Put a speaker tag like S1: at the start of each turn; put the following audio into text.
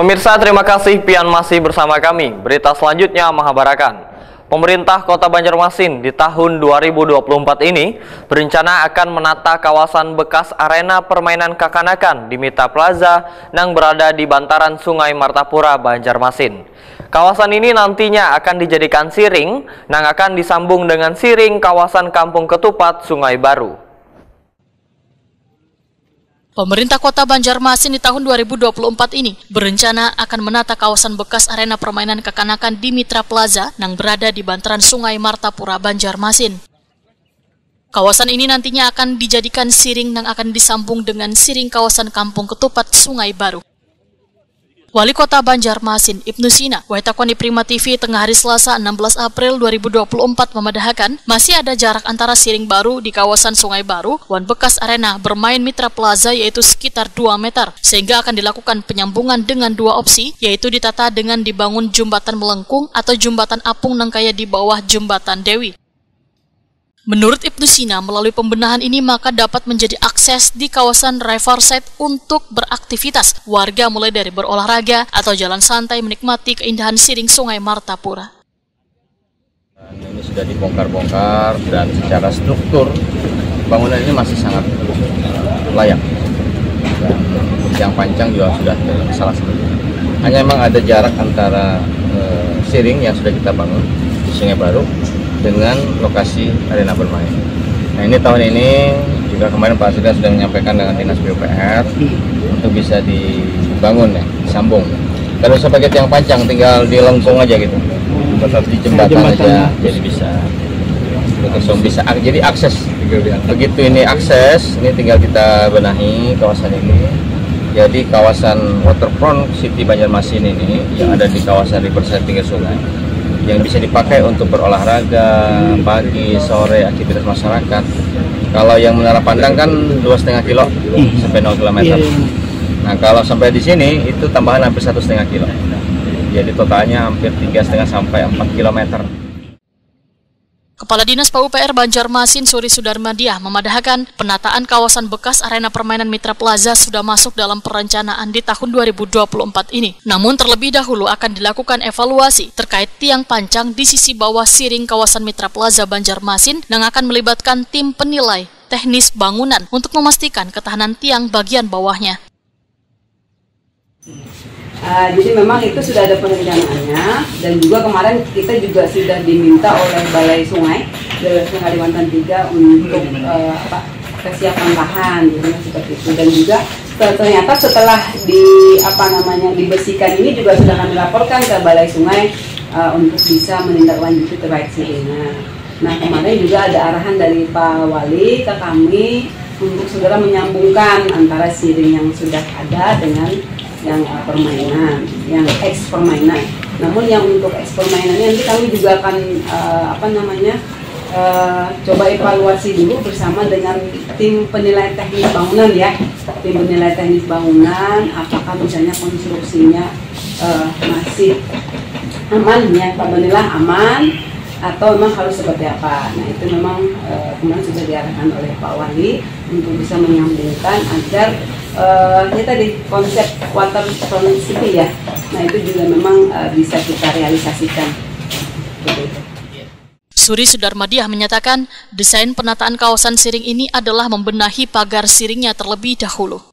S1: Pemirsa, terima kasih pian masih bersama kami. Berita selanjutnya mengabarkan, pemerintah Kota Banjarmasin di tahun 2024 ini berencana akan menata kawasan bekas arena permainan kekanakan di Mitra Plaza yang berada di bantaran Sungai Martapura, Banjarmasin. Kawasan ini nantinya akan dijadikan siring yang akan disambung dengan siring kawasan Kampung Ketupat, Sungai Baru.
S2: Pemerintah Kota Banjarmasin di tahun 2024 ini berencana akan menata kawasan bekas arena permainan kekanakan di Mitra Plaza yang berada di bantaran Sungai Martapura, Banjarmasin. Kawasan ini nantinya akan dijadikan siring yang akan disambung dengan siring kawasan Kampung Ketupat, Sungai Baru. Wali Kota Banjarmasin, Ibnu Sina, Waitakoni Prima TV tengah hari Selasa 16 April 2024 memadahakan masih ada jarak antara siring baru di kawasan Sungai Baru dan bekas arena bermain Mitra Plaza yaitu sekitar 2 meter, sehingga akan dilakukan penyambungan dengan dua opsi, yaitu ditata dengan dibangun jembatan melengkung atau jembatan apung yang kaya di bawah jembatan Dewi. Menurut Ibnu Sina, melalui pembenahan ini maka dapat menjadi akses di kawasan Riverside untuk beraktivitas. Warga mulai dari berolahraga atau jalan santai menikmati keindahan siring Sungai Martapura.
S3: Ini sudah dibongkar-bongkar dan secara struktur bangunan ini masih sangat layak. Dan yang panjang juga sudah salah satu. Hanya memang ada jarak antara siring yang sudah kita bangun di Sungai Baru dengan lokasi arena bermain. Nah, ini tahun ini juga kemarin Pak Sida sudah menyampaikan dengan Dinas PUPR untuk bisa dibangun ya, disambung. Kalau sebagai tiang panjang tinggal dilengkung aja gitu, tetap di jembatan aja, jadi bisa jadi akses. Begitu ini akses, ini tinggal kita benahi kawasan ini. Jadi kawasan waterfront City Banjarmasin ini yang ada di kawasan Riverside pinggir sungai, yang bisa dipakai untuk berolahraga pagi, sore, aktivitas masyarakat. Kalau yang menara pandang kan 2,5 kilo sampai 0 km. Nah, kalau sampai di sini itu tambahan hampir 1,5 kilo. Jadi totalnya hampir 3,5 sampai 4 km.
S2: Kepala Dinas PUPR Banjarmasin Suri Sudarmadiah memadahkan penataan kawasan bekas arena permainan Mitra Plaza sudah masuk dalam perencanaan di tahun 2024 ini. Namun terlebih dahulu akan dilakukan evaluasi terkait tiang pancang di sisi bawah siring kawasan Mitra Plaza Banjarmasin yang akan melibatkan tim penilai teknis bangunan untuk memastikan ketahanan tiang bagian bawahnya.
S4: Jadi memang itu sudah ada perencanaannya, dan juga kemarin kita juga sudah diminta oleh Balai Sungai Kalimantan 3 untuk kesiapan lahan, jadi seperti itu. Dan juga ternyata setelah dibersihkan ini juga sudah kami laporkan ke Balai Sungai untuk bisa menindaklanjuti terkait siringnya. Nah, kemarin juga ada arahan dari Pak Wali ke kami untuk segera menyambungkan antara siring yang sudah ada dengan yang permainan, yang eks permainan. Namun yang untuk eks permainan nanti kami juga akan coba evaluasi dulu bersama dengan tim penilai teknis bangunan ya. Tim penilai teknis bangunan, apakah misalnya konstruksinya masih aman ya, menilai aman atau memang harus seperti apa. Nah, itu memang kemarin sudah diarahkan oleh Pak Wali untuk bisa menyambungkan agar ini tadi konsep waterfront city ya. Nah, itu juga memang bisa kita realisasikan.
S2: Suri Sudarmadiah menyatakan desain penataan kawasan siring ini adalah membenahi pagar siringnya terlebih dahulu.